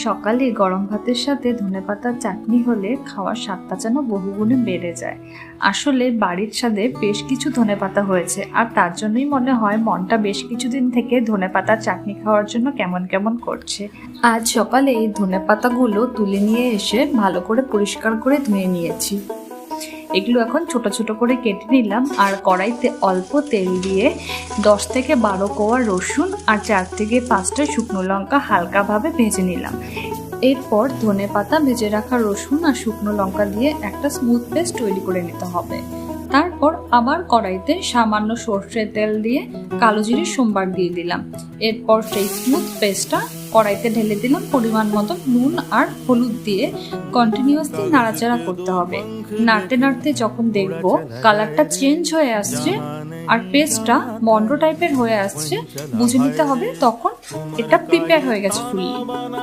সকালে গরম ভাতের সাথে ধনেপাতার চাটনি হলে খাওয়ার স্বাদটা যেন বহুগুণে বেড়ে যায়। আসলে বাড়ির ছাদে বেশ কিছু ধনেপাতা হয়েছে, আর তার জন্যই মনে হয় মনটা বেশ কিছুদিন থেকে ধনেপাতার চাটনি খাওয়ার জন্য কেমন কেমন করছে। আজ সকালে এই ধনেপাতাগুলো তুলে নিয়ে এসে ভালো করে পরিষ্কার করে ধুয়ে নিয়েছি। এগুলো এখন ছোট ছোট করে কেটে নিলাম, আর কড়াইতে অল্প তেল দিয়ে 10 থেকে 12 কোয়া রসুন আর 4 থেকে 5টা শুকনো লঙ্কা হালকাভাবে ভেজে নিলাম। এরপর ধনেপাতা, ভেজে রাখা রসুন আর শুকনো লঙ্কা দিয়ে একটা স্মুথ পেস্ট তৈরি করে নিতে হবে। তারপর আবার কড়াইতে সামান্য সর্ষের তেল দিয়ে কালো জিরে সোমবার দিয়ে দিলাম। এরপর সেই স্মুথ পেস্টটা কড়াইতে ঢেলে দিলাম। পরিমাণ মতো নুন আর হলুদ দিয়ে কন্টিনিউয়াসলি নাড়াচাড়া করতে হবে। নাড়তে নাড়তে যখন দেখবো কালারটা চেঞ্জ হয়ে আসছে আর পেস্টটা মন্ড টাইপের হয়ে আসছে, বুঝে নিতে হবে তখন এটা প্রিপেয়ার হয়ে গেছে ফুললি।